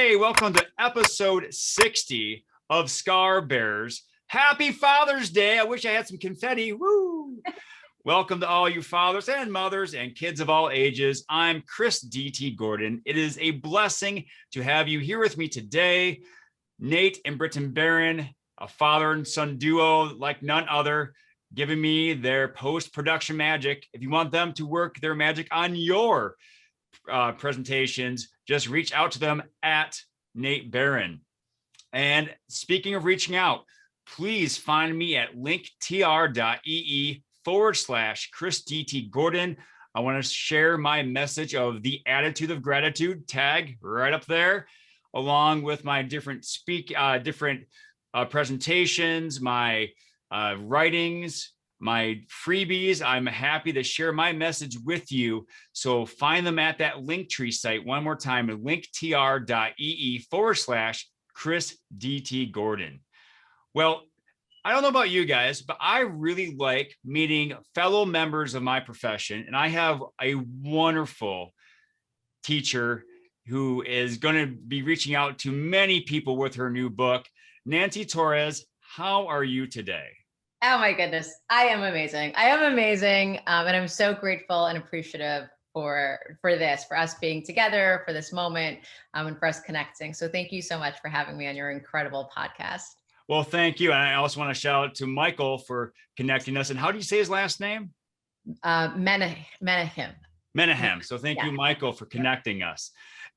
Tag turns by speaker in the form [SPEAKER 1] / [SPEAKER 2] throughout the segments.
[SPEAKER 1] Hey, welcome to episode 60 of Scar Bearers. Happy Father's Day. I wish I had some confetti. Woo! Welcome to all you fathers and mothers and kids of all ages. I'm Chris D.T. Gordon. It is a blessing to have you here with me today. Nate and Britton Barron, a father and son duo like none other, giving me their post-production magic. If you want them to work their magic on your presentations, just reach out to them at Nate Barron. And speaking of reaching out, please find me at linktr.ee/Chris D.T. Gordon. I want to share my message of the attitude of gratitude tag right up there, along with my different presentations, my writings, my freebies. I'm happy to share my message with you. So find them at that Linktree site one more time at linktr.ee/Chris D.T. Gordon. Well, I don't know about you guys, but I really like meeting fellow members of my profession. And I have a wonderful teacher who is going to be reaching out to many people with her new book. Nancy Torres, how are you today?
[SPEAKER 2] Oh my goodness. I am amazing. And I'm so grateful and appreciative for this, for us being together, for this moment, and for us connecting. So thank you so much for having me on your incredible podcast.
[SPEAKER 1] Well, thank you. And I also want to shout out to Michael for connecting us. And how do you say his last name?
[SPEAKER 2] Menahem.
[SPEAKER 1] So thank you, Michael, for connecting us.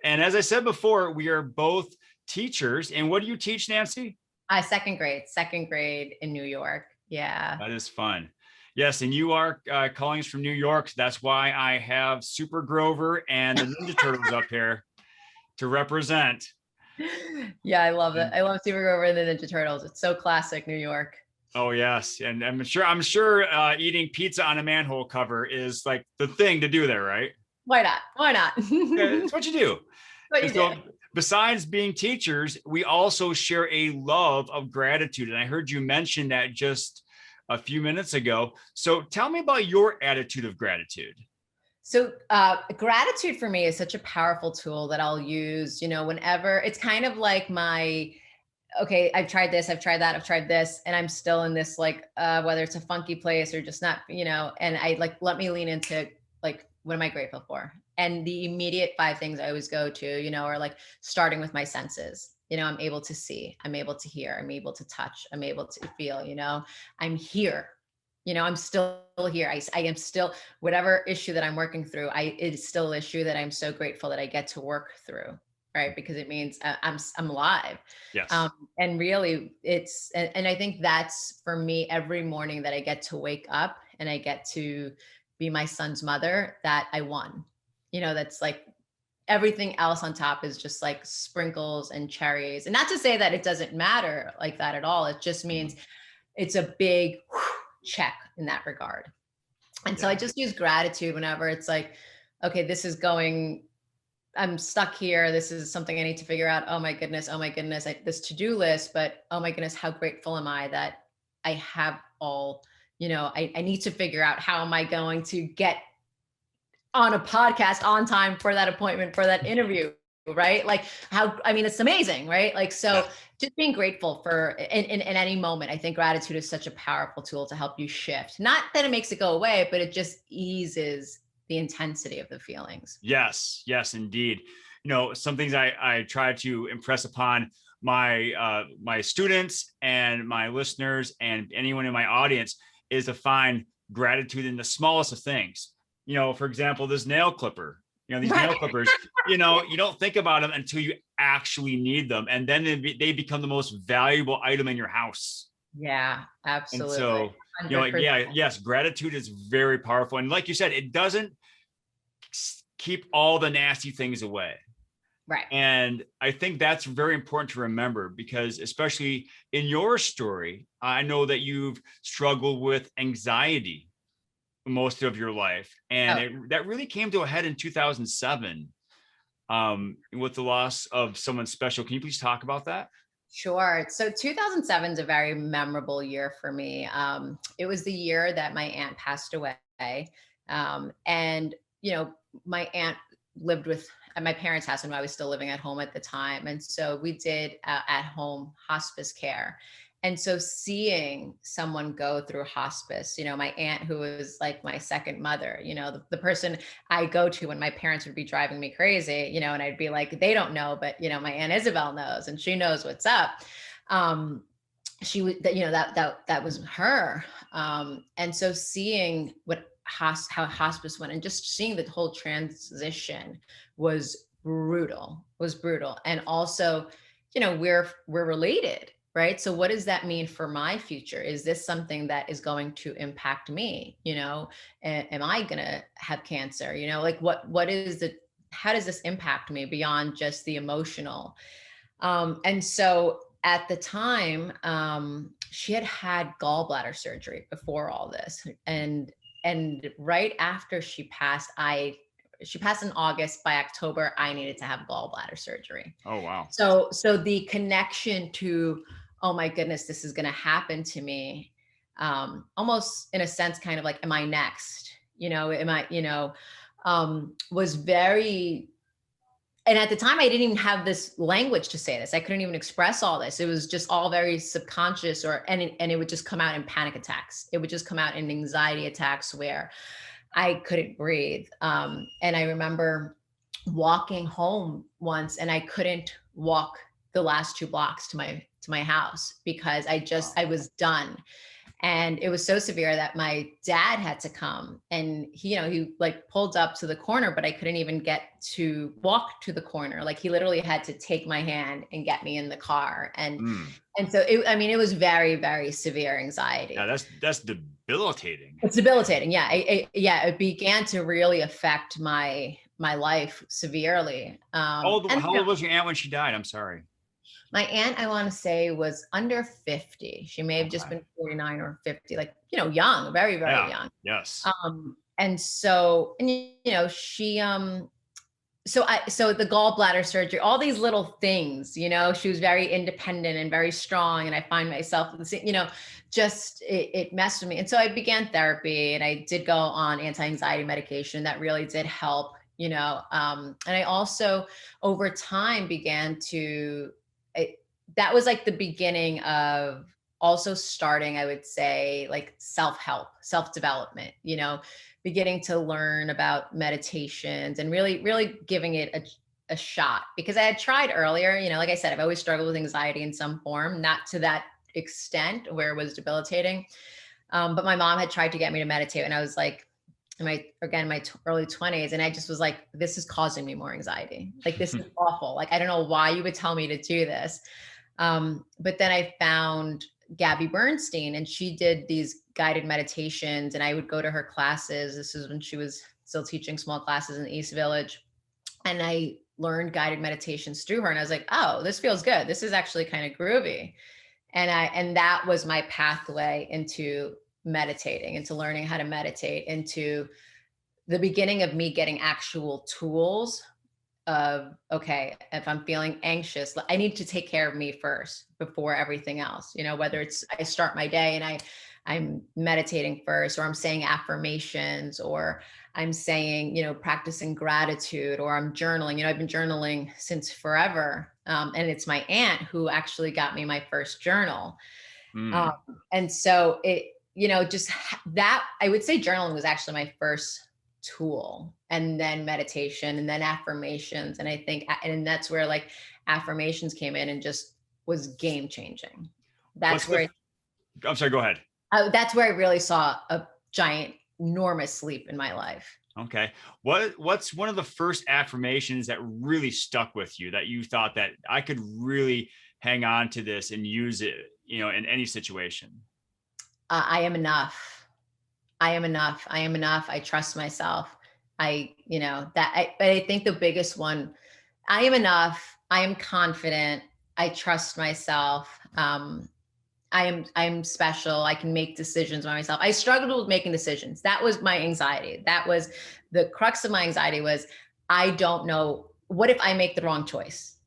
[SPEAKER 1] And as I said before, we are both teachers. And what do you teach, Nancy?
[SPEAKER 2] Second grade in New York. Yeah.
[SPEAKER 1] That is fun. Yes. And you are calling us from New York. So that's why I have Super Grover and the Ninja Turtles up here to represent.
[SPEAKER 2] Yeah, I love it. I love Super Grover and the Ninja Turtles. It's so classic New York.
[SPEAKER 1] Oh, yes. And I'm sure eating pizza on a manhole cover is like the thing to do there, right?
[SPEAKER 2] Why not?
[SPEAKER 1] It's what you do. Besides being teachers, we also share a love of gratitude. And I heard you mention that just a few minutes ago. So tell me about your attitude of gratitude.
[SPEAKER 2] So gratitude for me is such a powerful tool that I'll use, whenever. It's kind of like okay, I've tried this, I've tried that, I've tried this, and I'm still in this, whether it's a funky place or just not, and I let me lean into what am I grateful for? And the immediate 5 things I always go to, are starting with my senses. I'm able to see, I'm able to hear, I'm able to touch, I'm able to feel, I'm here, I'm still here. I am still, whatever issue that I'm working through, it is still an issue that I'm so grateful that I get to work through, right? Because it means I'm alive.
[SPEAKER 1] Yes.
[SPEAKER 2] And really and I think that's for me every morning that I get to wake up and I get to be my son's mother, that I won. That's everything else on top is just sprinkles and cherries. And not to say that it doesn't matter like that at all. It just means it's a big check in that regard. And so I just use gratitude whenever it's okay, I'm stuck here. This is something I need to figure out. Oh my goodness, this to-do list, but oh my goodness, how grateful am I that I have all, I need to figure out how am I going to get on a podcast on time for that appointment, for that interview, right? It's amazing, right? Just being grateful for in any moment. I think gratitude is such a powerful tool to help you shift. Not that it makes it go away, but it just eases the intensity of the feelings.
[SPEAKER 1] Yes, indeed. Some things I try to impress upon my students and my listeners and anyone in my audience is to find gratitude in the smallest of things. For example, this nail clipper, these nail clippers, you don't think about them until you actually need them. And then they become the most valuable item in your house.
[SPEAKER 2] Yeah, absolutely.
[SPEAKER 1] And so, yes, gratitude is very powerful. And like you said, it doesn't keep all the nasty things away.
[SPEAKER 2] Right.
[SPEAKER 1] And I think that's very important to remember because especially in your story, I know that you've struggled with anxiety most of your life. And that really came to a head in 2007 with the loss of someone special. Can you please talk about that?
[SPEAKER 2] Sure. So 2007 is a very memorable year for me. It was the year that my aunt passed away. And, my aunt lived with at my parents' house when I was still living at home at the time. And so we did at home hospice care. And so seeing someone go through hospice, my aunt, who was like my second mother, the person I go to when my parents would be driving me crazy, and I'd be like, they don't know, but my Aunt Isabel knows, and she knows what's up. She was, that was her. And so seeing how hospice went, and just seeing the whole transition was brutal. And also, we're related, right? So what does that mean for my future? Is this something that is going to impact me? Am I going to have cancer? Like how does this impact me beyond just the emotional? And so at the time, she had gallbladder surgery before all this. And right after she passed in August. By October, I needed to have gallbladder surgery.
[SPEAKER 1] Oh, wow.
[SPEAKER 2] So the connection to, oh my goodness, this is going to happen to me. Almost in a sense, kind of like, am I next? Was very, and at the time I didn't even have this language to say this. I couldn't even express all this. It was just all very subconscious, and it would just come out in panic attacks. It would just come out in anxiety attacks where I couldn't breathe. And I remember walking home once, and I couldn't walk the last 2 blocks to my house because I was done. And it was so severe that my dad had to come, and he like pulled up to the corner, but I couldn't even get to walk to the corner. Like, he literally had to take my hand and get me in the car. And so it was very, very severe anxiety.
[SPEAKER 1] Yeah, that's debilitating.
[SPEAKER 2] It's debilitating. Yeah. It began to really affect my life severely.
[SPEAKER 1] How old was your aunt when she died? I'm sorry.
[SPEAKER 2] My aunt, I want to say, was under 50. She may have just been 49 or 50, like, young, very, very young.
[SPEAKER 1] Yes.
[SPEAKER 2] And so, she, so the gallbladder surgery, all these little things, she was very independent and very strong. And I find myself, just, it messed with me. And so I began therapy, and I did go on anti-anxiety medication that really did help, and I also over time began to, that was like the beginning of also starting, I would say, like self-help, self-development, beginning to learn about meditations and really, really giving it a shot, because I had tried earlier, like I said, I've always struggled with anxiety in some form, not to that extent where it was debilitating. But my mom had tried to get me to meditate, and I was like, in my early 20s. And I just was like, this is causing me more anxiety. Like, this is awful. Like, I don't know why you would tell me to do this. But then I found Gabby Bernstein, and she did these guided meditations, and I would go to her classes. This is when she was still teaching small classes in the East Village. And I learned guided meditations through her. And I was like, oh, this feels good. This is actually kind of groovy. And that was my pathway into meditating, into learning how to meditate, into the beginning of me getting actual tools of, okay, if I'm feeling anxious, I need to take care of me first before everything else, whether it's I start my day and I'm meditating first, or I'm saying affirmations, or I'm saying, practicing gratitude, or I'm journaling. I've been journaling since forever. And it's my aunt who actually got me my first journal. And so it, just that, I would say journaling was actually my first tool, and then meditation, and then affirmations. And I think, and that's where like affirmations came in and just was game changing. I'm
[SPEAKER 1] sorry, go ahead.
[SPEAKER 2] That's where I really saw a giant, enormous leap in my life.
[SPEAKER 1] Okay. What's one of the first affirmations that really stuck with you, that you thought that I could really hang on to this and use it, in any situation?
[SPEAKER 2] I am enough. I am enough. I am enough. I trust myself. But I think the biggest one, I am enough. I am confident. I trust myself. I'm special. I can make decisions by myself. I struggled with making decisions. That was my anxiety. That was the crux of my anxiety, was I don't know, what if I make the wrong choice?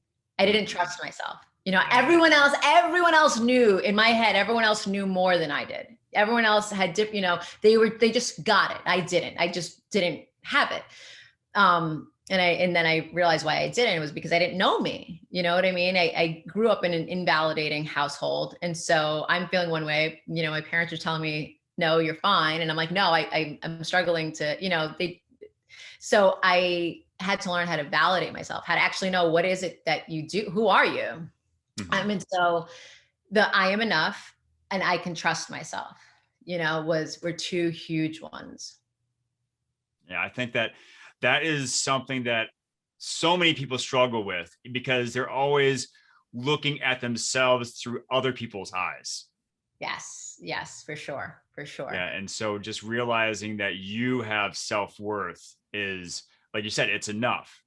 [SPEAKER 2] I didn't trust myself. Everyone else knew in my head, everyone else knew more than I did. Everyone else had, they just got it. I didn't. I just didn't have it. And then I realized why I didn't. It was because I didn't know me. You know what I mean? I grew up in an invalidating household. And so I'm feeling one way, my parents are telling me, no, you're fine. And I'm like, no, I'm struggling to, so I had to learn how to validate myself, how to actually know what is it that you do? Who are you? And so the I am enough and I can trust myself, were two huge ones.
[SPEAKER 1] Yeah, I think that is something that so many people struggle with because they're always looking at themselves through other people's eyes.
[SPEAKER 2] Yes, for sure. For
[SPEAKER 1] Yeah.
[SPEAKER 2] sure.
[SPEAKER 1] And so just realizing that you have self-worth is, like you said, it's enough.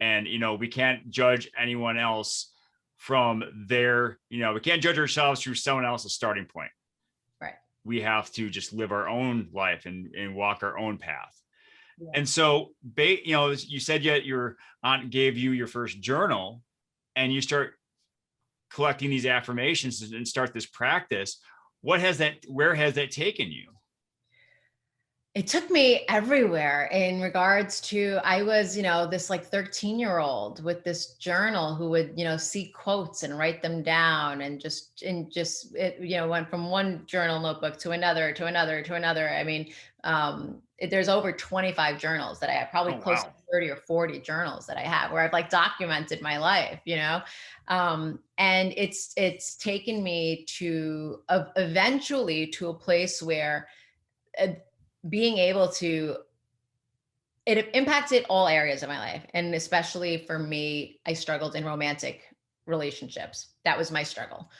[SPEAKER 1] And, we can't judge anyone else from we can't judge ourselves through someone else's starting point.
[SPEAKER 2] Right.
[SPEAKER 1] We have to just live our own life and walk our own path.
[SPEAKER 2] Yeah.
[SPEAKER 1] And so, you said yet your aunt gave you your first journal and you start collecting these affirmations and start this practice. Where has that taken you?
[SPEAKER 2] It took me everywhere in regards to, I was, this like 13-year-old with this journal who would, see quotes and write them down and it, went from one journal notebook to another, to another, to another. I mean, there's over 25 journals that I have, probably
[SPEAKER 1] Oh,
[SPEAKER 2] close
[SPEAKER 1] wow.
[SPEAKER 2] to 30 or 40 journals that I have where I've like documented my life, and it's taken me to eventually to a place where uh, being able to, it impacted all areas of my life. And especially for me, I struggled in romantic relationships. That was my struggle.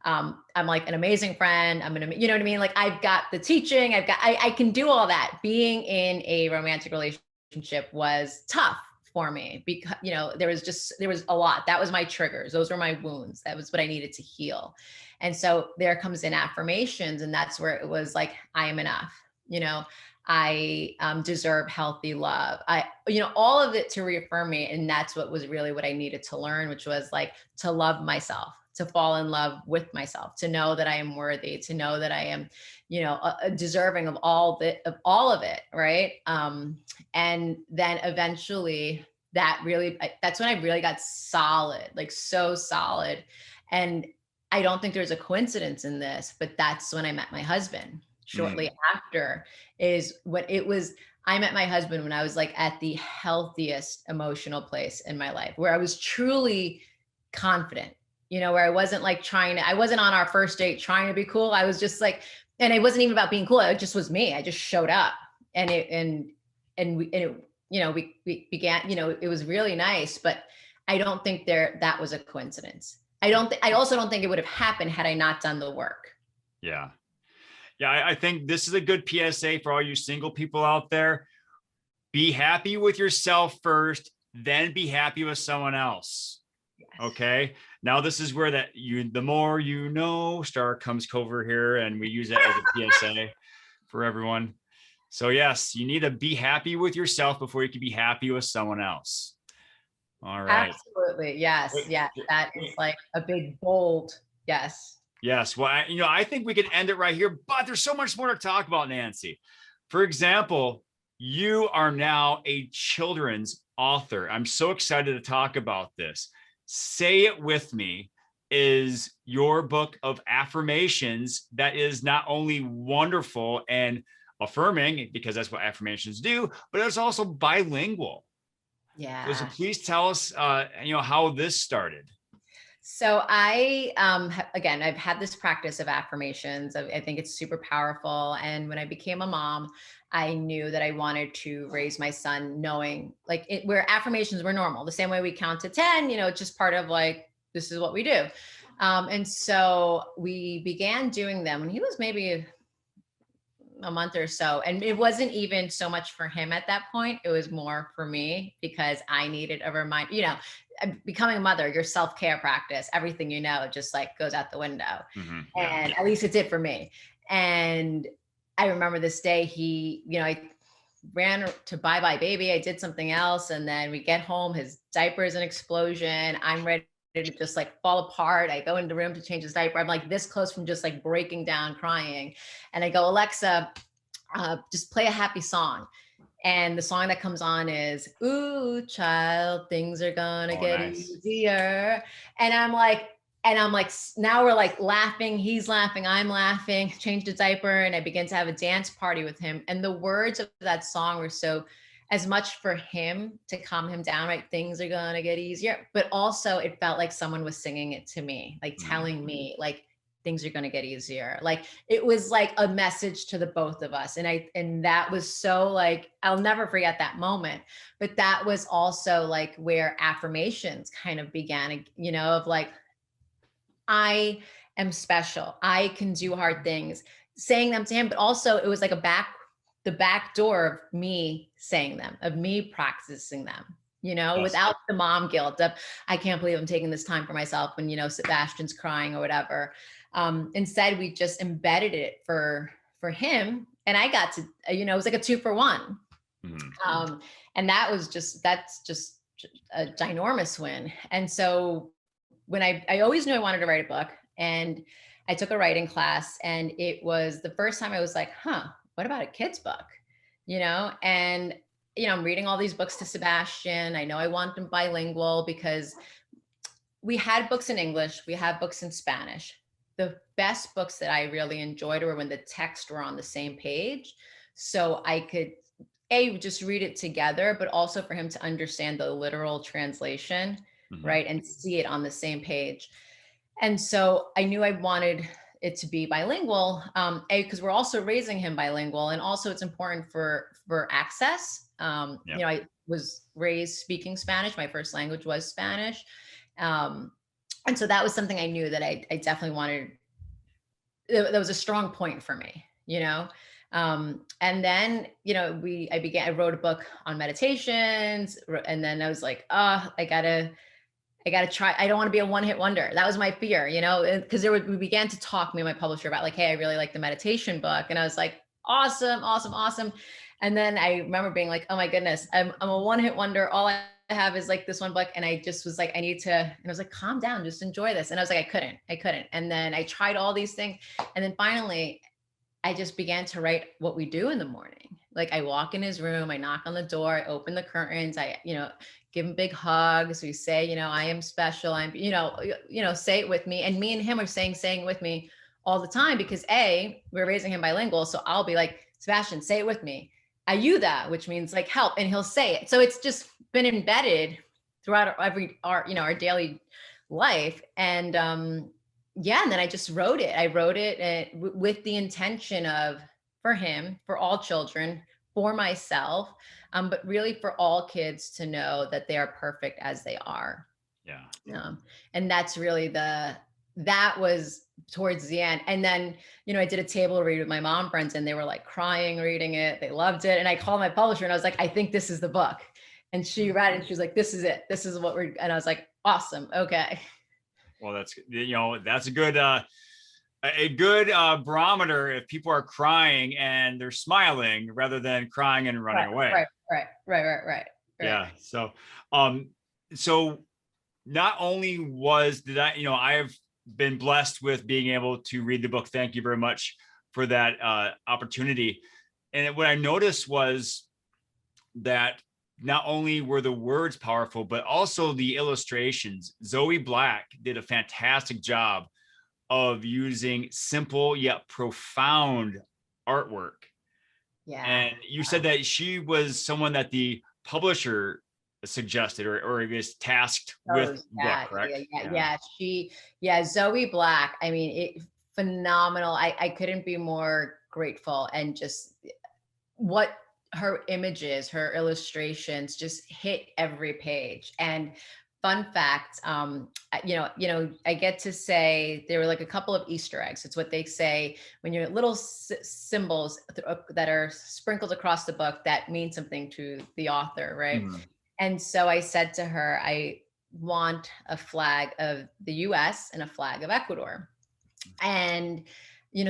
[SPEAKER 2] I'm like an amazing friend. You know what I mean? Like I've got the teaching, I can do all that. Being in a romantic relationship was tough for me because, there was a lot. That was my triggers. Those were my wounds. That was what I needed to heal. And so there comes in affirmations, and that's where it was like, I am enough, you know, I deserve healthy love. All of it to reaffirm me. And that's what was really what I needed to learn, which was like to love myself, to fall in love with myself, to know that I am worthy, to know that I am, deserving of all of it. Right. And then eventually that's when I really got solid, like so solid. And I don't think there's a coincidence in this, but that's when I met my husband. Shortly after is what it was. I met my husband when I was like at the healthiest emotional place in my life, where I was truly confident, where I wasn't like I wasn't on our first date trying to be cool. I was just like, and it wasn't even about being cool. It just was me. I just showed up and we began, it was really nice, but I don't think that was a coincidence. I also don't think it would have happened had I not done the work.
[SPEAKER 1] Yeah. Yeah, I think this is a good PSA for all you single people out there. Be happy with yourself first, then be happy with someone else.
[SPEAKER 2] Yes.
[SPEAKER 1] Okay. Now this is where the more you know star comes over here, and we use that as a PSA for everyone. So yes, you need to be happy with yourself before you can be happy with someone else. All right.
[SPEAKER 2] Absolutely. Yes. Yeah. That is like a big, bold yes.
[SPEAKER 1] Yes. Well, I think we could end it right here, but there's so much more to talk about, Nancy. For example, you are now a children's author. I'm so excited to talk about this. Say It With Me is your book of affirmations that is not only wonderful and affirming, because that's what affirmations do, but it's also bilingual.
[SPEAKER 2] Yeah.
[SPEAKER 1] So please tell us, how this started.
[SPEAKER 2] So again, I've had this practice of affirmations. I think it's super powerful. And when I became a mom, I knew that I wanted to raise my son knowing like where affirmations were normal, the same way we count to 10, it's just part of like, this is what we do. And so we began doing them when he was maybe a month or so. And it wasn't even so much for him at that point. It was more for me because I needed a reminder, becoming a mother, your self-care practice, everything, just like goes out the window.
[SPEAKER 1] Mm-hmm. Yeah.
[SPEAKER 2] And at least it did for me. And I remember this day I ran to Bye Bye Baby. I did something else. And then we get home, his diaper is an explosion. I'm ready to just like fall apart. I go into the room to change his diaper. I'm like this close from just like breaking down crying. And I go, Alexa, just play a happy song. And the song that comes on is, "Ooh, child, things are gonna
[SPEAKER 1] Oh,
[SPEAKER 2] get
[SPEAKER 1] nice.
[SPEAKER 2] easier." And I'm like, now we're like laughing. He's laughing. I'm laughing. Changed a diaper, and I began to have a dance party with him. And the words of that song were so, as much for him to calm him down, right? Things are gonna get easier, but also it felt like someone was singing it to me, like
[SPEAKER 1] Mhm.
[SPEAKER 2] telling me, like, things are going to get easier. Like it was like a message to the both of us. And that was so like, I'll never forget that moment. But that was also like where affirmations kind of began, of like, I am special. I can do hard things, saying them to him, but also it was like the back door of me saying them, of me practicing them,
[SPEAKER 1] Yes.
[SPEAKER 2] without the mom guilt of, I can't believe I'm taking this time for myself when, Sebastian's crying or whatever. Instead, we just embedded it for him. And I got to, it was like a 2-for-1.
[SPEAKER 1] Mhm.
[SPEAKER 2] Um, and that's just a ginormous win. And so when I always knew I wanted to write a book, and I took a writing class, and it was the first time I was like, what about a kid's book? And I'm reading all these books to Sebastian. I know I want them bilingual because we had books in English, we have books in Spanish. The best books that I really enjoyed were when the text were on the same page. So I could just read it together, but also for him to understand the literal translation,
[SPEAKER 1] Mhm.
[SPEAKER 2] right? And see it on the same page. And so I knew I wanted it to be bilingual, because we're also raising him bilingual, and also it's important for access.
[SPEAKER 1] Yeah.
[SPEAKER 2] I was raised speaking Spanish. My first language was Spanish, um, and so that was something I knew that I definitely wanted. That was a strong point for me, and then I wrote a book on meditations, and then I was like, I gotta try. I don't want to be a one hit wonder. That was my fear, because we began to talk, me and my publisher, about like, hey, I really like the meditation book. And I was like, awesome, awesome, awesome. And then I remember being like, oh my goodness, I'm a one hit wonder. All I have is like this one book. And I just was like, I need to, and I was like, calm down, just enjoy this. And I was like, I couldn't. And then I tried all these things. And then finally, I just began to write what we do in the morning. Like I walk in his room, I knock on the door, I open the curtains, I, give him big hugs. We say, I am special. I'm, say it with me. And me and him are saying with me all the time because we're raising him bilingual. So I'll be like, Sebastian, say it with me. Ayuda, which means like help. And he'll say it. So it's just been embedded throughout our daily life. And, yeah, and then I just wrote it. I wrote it with the intention of, for him, for all children, for myself, but really for all kids to know that they are perfect as they are.
[SPEAKER 1] Yeah.
[SPEAKER 2] And that's really that was towards the end. And then, I did a table read with my mom friends, and they were like crying reading it. They loved it. And I called my publisher and I was like, I think this is the book. And she read it and she was like, this is it. This is what and I was like, awesome. Okay.
[SPEAKER 1] Well, that's a good barometer if people are crying and they're smiling rather than crying and running
[SPEAKER 2] Right,
[SPEAKER 1] away.
[SPEAKER 2] right, right, right, right, right, right.
[SPEAKER 1] Yeah. Um, so not only did I have been blessed with being able to read the book. Thank you very much for that opportunity. And what I noticed was that not only were the words powerful, but also the illustrations. Zoe Black did a fantastic job of using simple yet profound artwork.
[SPEAKER 2] Yeah.
[SPEAKER 1] And you said that she was someone that the publisher suggested or was tasked with
[SPEAKER 2] Oh,
[SPEAKER 1] the book,
[SPEAKER 2] yeah, yeah,
[SPEAKER 1] correct?
[SPEAKER 2] yeah,
[SPEAKER 1] Yeah.
[SPEAKER 2] yeah. Zoe Black. I mean, phenomenal. I couldn't be more grateful, and just what her images, her illustrations just hit every page. And fun fact, I get to say there were like a couple of Easter eggs. It's what they say when you're little symbols that are sprinkled across the book that mean something to the author, right?
[SPEAKER 1] Mhm.
[SPEAKER 2] And so I said to her, I want a flag of the US and a flag of Ecuador. And,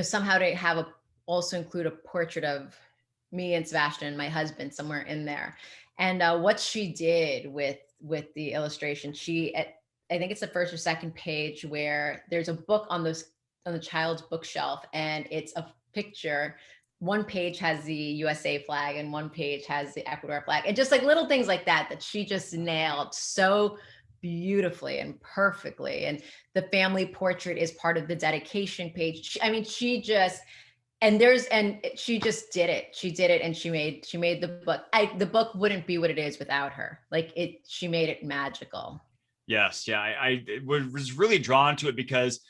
[SPEAKER 2] somehow to also include a portrait of me and Sebastian, my husband, somewhere in there. And what she did with the illustration, I think it's the first or second page where there's a book on the child's bookshelf, and it's a picture one page has the USA flag and one page has the Ecuador flag, and just like little things like that that she just nailed so beautifully and perfectly. And the family portrait is part of the dedication page. I mean, she just, and she just did it. She did it, and she made the book. The book wouldn't be what it is without her. Like it, she made it magical.
[SPEAKER 1] Yes, yeah, I was really drawn to it because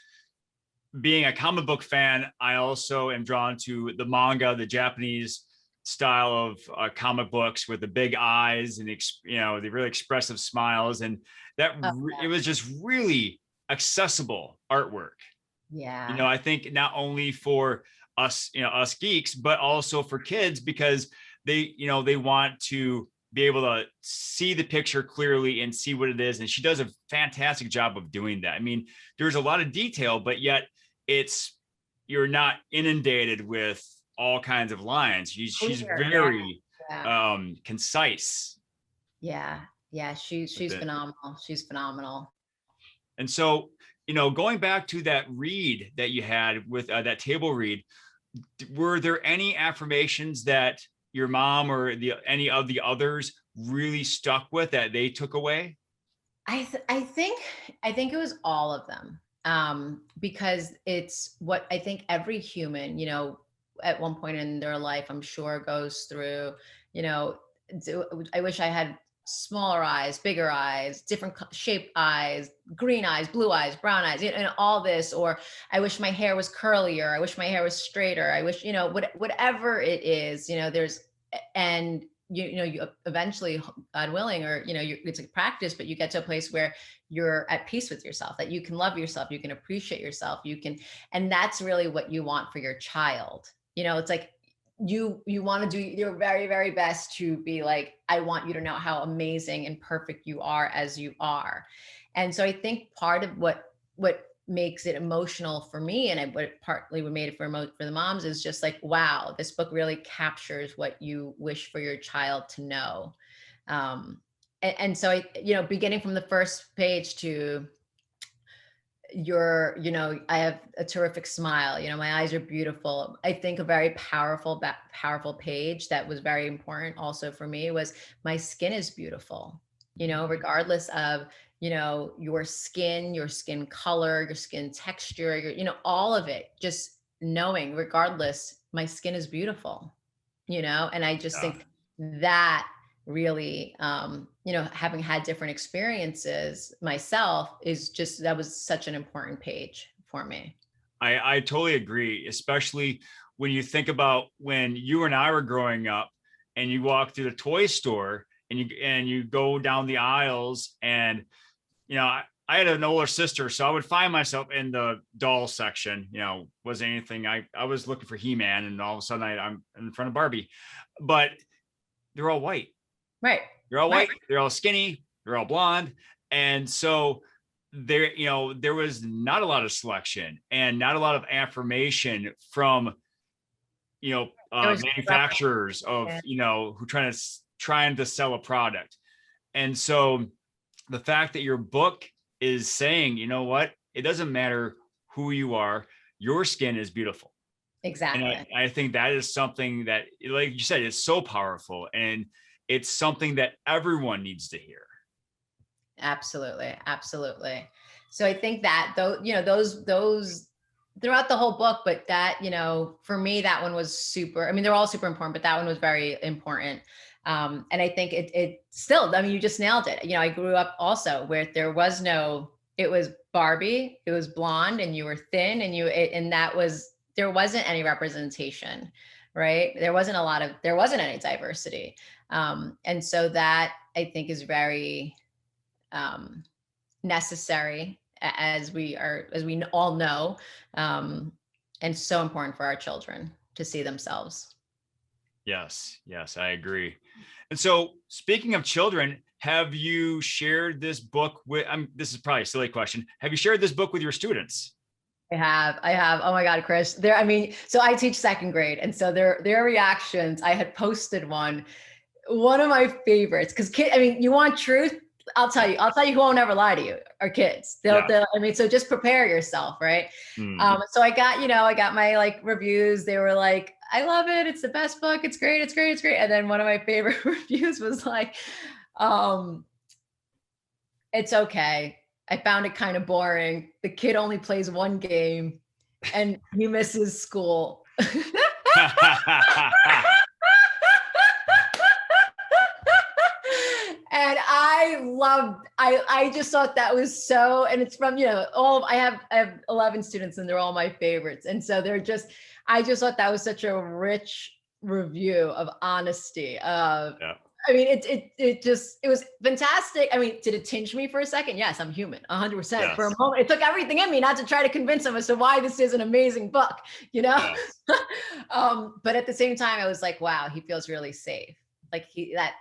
[SPEAKER 1] being a comic book fan, I also am drawn to the manga, the Japanese style of comic books with the big eyes and the really expressive smiles, and that
[SPEAKER 2] Oh,
[SPEAKER 1] it was just really accessible artwork.
[SPEAKER 2] yeah.
[SPEAKER 1] I think not only for us, us geeks, but also for kids, because they want to be able to see the picture clearly and see what it is. And she does a fantastic job of doing that. I mean, there's a lot of detail, but yet you're not inundated with all kinds of lines. She's
[SPEAKER 2] Clear,
[SPEAKER 1] very
[SPEAKER 2] yeah.
[SPEAKER 1] concise.
[SPEAKER 2] Yeah. Yeah. She's phenomenal. She's phenomenal.
[SPEAKER 1] And so, going back to that read that you had with that table read, were there any affirmations that your mom or any of the others really stuck with that they took away?
[SPEAKER 2] I think it was all of them, because it's what I think every human, at one point in their life, I'm sure goes through. You know, I wish I had smaller eyes, bigger eyes, different shaped eyes, green eyes, blue eyes, brown eyes, and all this. Or I wish my hair was curlier. I wish my hair was straighter. I wish, whatever it is, there's, and you eventually, God willing, or it's a practice, but you get to a place where you're at peace with yourself, that you can love yourself, you can appreciate yourself, and that's really what you want for your child. It's like you want to do your very, very best to be like, I want you to know how amazing and perfect you are as you are. And so I think part of what makes it emotional for me, and what partly what made it for the moms, is just like, wow, this book really captures what you wish for your child to know. And so beginning from the first page to I have a terrific smile, my eyes are beautiful. I think a very powerful page that was very important also for me was, my skin is beautiful, regardless of your skin color, your skin texture, all of it, just knowing, regardless, my skin is beautiful. And I just
[SPEAKER 1] Yeah.
[SPEAKER 2] think that really, having had different experiences myself, that was such an important page for me.
[SPEAKER 1] I totally agree, especially when you think about when you and I were growing up and you walk through the toy store and you go down the aisles, and I had an older sister, so I would find myself in the doll section. Was anything I was looking for He-Man, and all of a sudden I'm in front of Barbie, but they're all white.
[SPEAKER 2] Right.
[SPEAKER 1] They're all
[SPEAKER 2] Right.
[SPEAKER 1] white. They're all skinny. They're all blonde, and so there was not a lot of selection and not a lot of affirmation from
[SPEAKER 2] There was
[SPEAKER 1] manufacturers of who trying to sell a product. And so the fact that your book is saying, what, it doesn't matter who you are, your skin is beautiful. And
[SPEAKER 2] exactly.
[SPEAKER 1] I think that is something that, like you said, it's so powerful, and it's something that everyone needs to hear.
[SPEAKER 2] Absolutely. Absolutely. So I think that those throughout the whole book, but that, for me, that one was super, I mean, they're all super important, but that one was very important. And I think it still, I mean, you just nailed it. I grew up also where it was Barbie, it was blonde, and you were thin, and there wasn't any representation, right? There wasn't any diversity. And so that, I think, is very, um, necessary, as we all know, and so important for our children to see themselves.
[SPEAKER 1] Yes, I agree. And so, speaking of children, have you shared this book with? This is probably a silly question. Have you shared this book with your students?
[SPEAKER 2] I have. Oh my God, Chris. I mean, so I teach second grade, and so their reactions. I had posted one of my favorites, because I mean, you want truth? I'll tell you who won't ever lie to you are kids.
[SPEAKER 1] Yeah.
[SPEAKER 2] I mean, so just prepare yourself, right?
[SPEAKER 1] Mm.
[SPEAKER 2] So I got my like reviews. They were like, I love it. It's the best book. It's great. It's great. It's great. And then one of my favorite reviews was like, um, it's okay. I found it kind of boring. The kid only plays one game and he misses school. And I just thought that was so, and it's from, I have 11 students and they're all my favorites. And so I just thought that was such a rich review of honesty.
[SPEAKER 1] Yeah.
[SPEAKER 2] I mean, it was fantastic. I mean, did it tinge me for a second? Yes, I'm human, 100%.
[SPEAKER 1] Yes.
[SPEAKER 2] For a moment, it took everything in me not to try to convince them as to why this is an amazing book,
[SPEAKER 1] Yes.
[SPEAKER 2] But at the same time, I was like, wow, he feels really safe. Like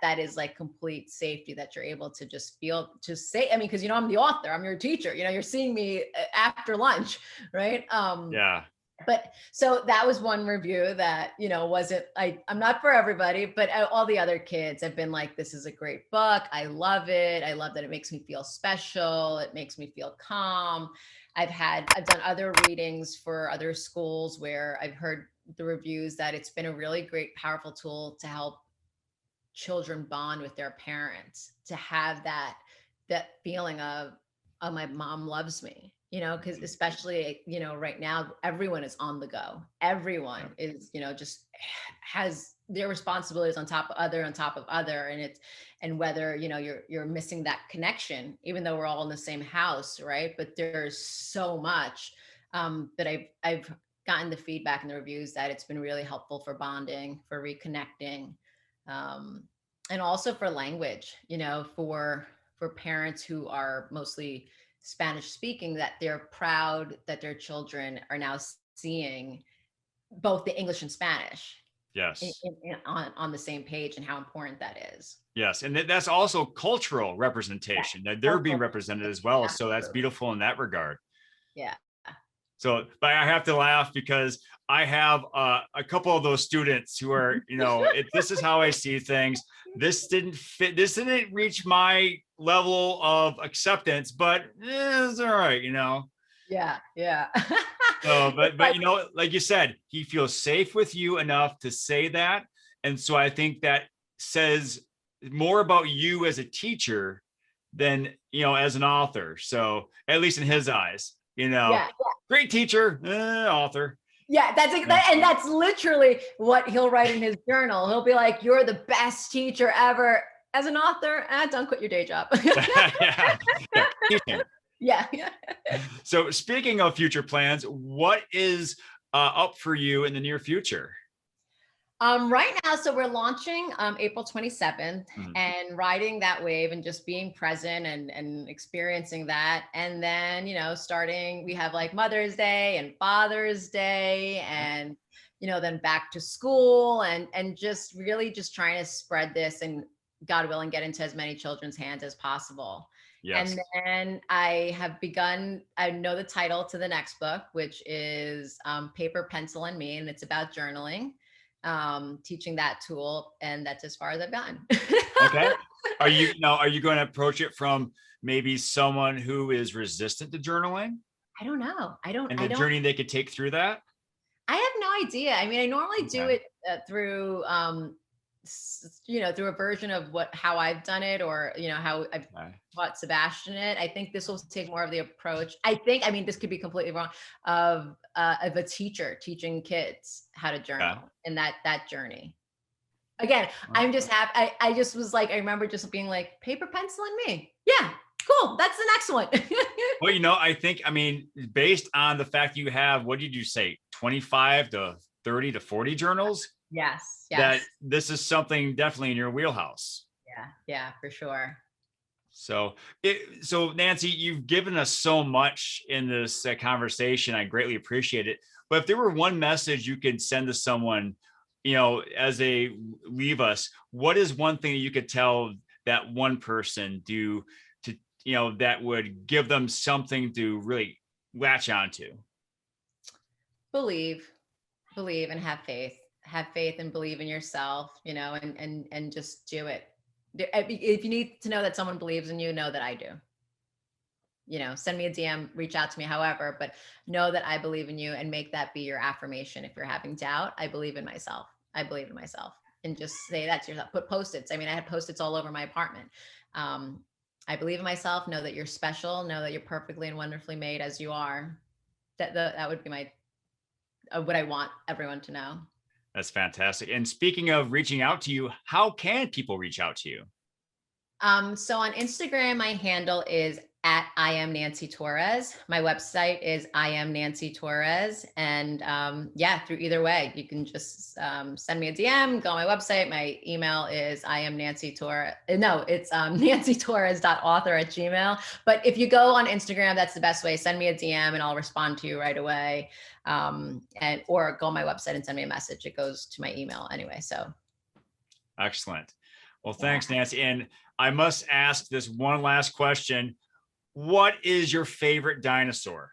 [SPEAKER 2] that is like complete safety that you're able to just feel to say. I mean, because I'm the author, I'm your teacher. You're seeing me after lunch, right?
[SPEAKER 1] Yeah.
[SPEAKER 2] But so that was one review that, wasn't I'm not for everybody, but all the other kids have been like, this is a great book. I love it. I love that it makes me feel special. It makes me feel calm. I've done other readings for other schools where I've heard the reviews that it's been a really great, powerful tool to help children bond with their parents, to have that feeling of, oh, my mom loves me, because especially, right now, everyone is on the go. Everyone is, just has their responsibilities on top of other, and whether, you're missing that connection, even though we're all in the same house, right? But there's so much that I've gotten the feedback and the reviews that it's been really helpful for bonding, for reconnecting, and also for language, for parents who are mostly Spanish speaking, that they're proud that their children are now seeing both the English and Spanish
[SPEAKER 1] Yes.
[SPEAKER 2] on the same page, and how important that is.
[SPEAKER 1] Yes. And that's also cultural representation that they're being represented as well. So that's beautiful in that regard.
[SPEAKER 2] Yeah.
[SPEAKER 1] So, but I have to laugh because I have a couple of those students who are, this is how I see things. This didn't fit. This didn't reach my level of acceptance, but it's all right,
[SPEAKER 2] Yeah. Yeah.
[SPEAKER 1] So, but like you said, he feels safe with you enough to say that. And so I think that says more about you as a teacher than, as an author. So at least in his eyes,
[SPEAKER 2] Yeah.
[SPEAKER 1] great teacher, author.
[SPEAKER 2] Yeah, and that's literally what he'll write in his journal. He'll be like, "You're the best teacher ever." As an author, don't quit your day job. Yeah.
[SPEAKER 1] So speaking of future plans, what is up for you in the near future?
[SPEAKER 2] Right now, so we're launching April 27th, and riding that wave and just being present and experiencing that. And then, starting, we have like Mother's Day and Father's Day, and, then back to school, and just really just trying to spread this, and God willing, get into as many children's hands as possible.
[SPEAKER 1] Yes.
[SPEAKER 2] And then I know the title to the next book, which is Paper, Pencil, and Me, and it's about journaling, teaching that tool, and that's as far as I've gotten.
[SPEAKER 1] Okay. Are you going to approach it from maybe someone who is resistant to journaling?
[SPEAKER 2] I don't know.
[SPEAKER 1] And the journey they could take through that?
[SPEAKER 2] I have no idea. I mean, I normally do it through, through a version of how I've done it, or, how I've taught Sebastian it. I think this will take more of the approach. I mean, this could be completely wrong, of a teacher teaching kids how to journal, and that journey. Again, I'm just happy. I just was like, I remember just being like, paper, pencil, and me. Yeah, cool. That's the next one.
[SPEAKER 1] Well, I mean, based on the fact you have, what did you say, 25 to 30 to 40 journals?
[SPEAKER 2] Yes.
[SPEAKER 1] That this is something definitely in your wheelhouse.
[SPEAKER 2] Yeah, for sure.
[SPEAKER 1] So Nancy, you've given us so much in this conversation. I greatly appreciate it. But if there were one message you could send to someone, as they leave us, what is one thing that you could tell that one person to that would give them something to really latch onto?
[SPEAKER 2] Believe and have faith. Have faith and believe in yourself, and just do it. If you need to know that someone believes in you, know that I do. send me a DM, reach out to me, however, but know that I believe in you and make that be your affirmation. If you're having doubt, I believe in myself. I believe in myself. And just say that to yourself. Put Post-its. I mean, I had Post-its all over my apartment. I believe in myself. Know that you're special. Know that you're perfectly and wonderfully made as you are. That would be what I want everyone to know.
[SPEAKER 1] That's fantastic. And speaking of reaching out to you, how can people reach out to you?
[SPEAKER 2] So on Instagram, my handle is at I am Nancy Torres. My website is I am Nancy Torres. And through either way, you can just send me a DM, go on my website. My email is I am Nancy Torres. No, it's nancytorres.author@gmail. But if you go on Instagram, that's the best way. Send me a DM and I'll respond to you right away. Or go on my website and send me a message. It goes to my email anyway. So.
[SPEAKER 1] Excellent. Well, thanks, Nancy. And I must ask this one last question. What is your favorite dinosaur?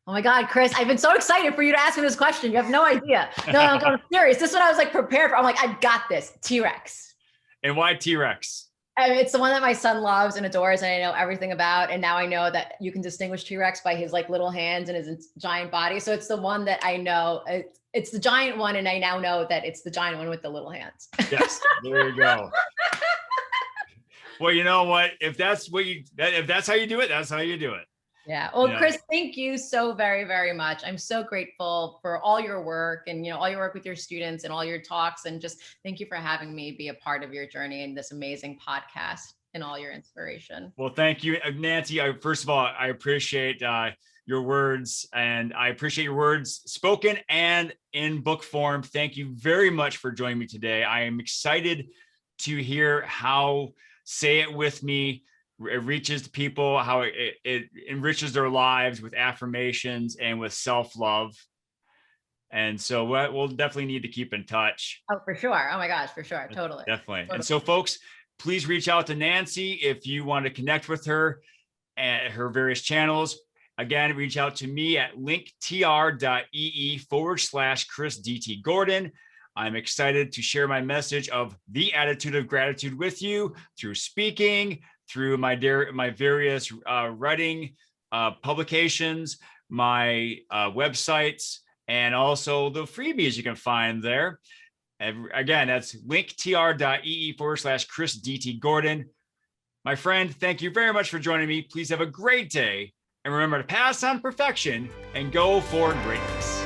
[SPEAKER 2] Oh my God, Chris, I've been so excited for you to ask me this question. You have no idea. No, I'm serious. This is what I was like prepared for. I'm like, I've got this. T-Rex.
[SPEAKER 1] And why T-Rex?
[SPEAKER 2] I mean, it's the one that my son loves and adores and I know everything about. And now I know that you can distinguish T-Rex by his like little hands and his giant body. So it's the one that I know. It's the giant one. And I now know that it's the giant one with the little hands.
[SPEAKER 1] Yes, there you go. Well, you know what? If that's how you do it, that's how you do it.
[SPEAKER 2] Yeah. Well, Chris, thank you so very, very much. I'm so grateful for all your work and, all your work with your students and all your talks. And just thank you for having me be a part of your journey in this amazing podcast and all your inspiration.
[SPEAKER 1] Well, thank you, Nancy. First of all, I appreciate your words, and I appreciate your words spoken and in book form. Thank you very much for joining me today. I am excited to hear how Say It With Me it reaches people, how it enriches their lives with affirmations and with self-love. And so we'll definitely need to keep in touch.
[SPEAKER 2] Oh, for sure. Oh my gosh, for sure. Totally.
[SPEAKER 1] Definitely. And so folks, please reach out to Nancy if you want to connect with her at her various channels. Again, reach out to me at linktr.ee/Chris DT Gordon. I'm excited to share my message of the attitude of gratitude with you through speaking, through my various writing publications, my websites, and also the freebies you can find there. And again, that's linktr.ee/Chris DT Gordon. My friend, thank you very much for joining me. Please have a great day. And remember to pass on perfection and go for greatness.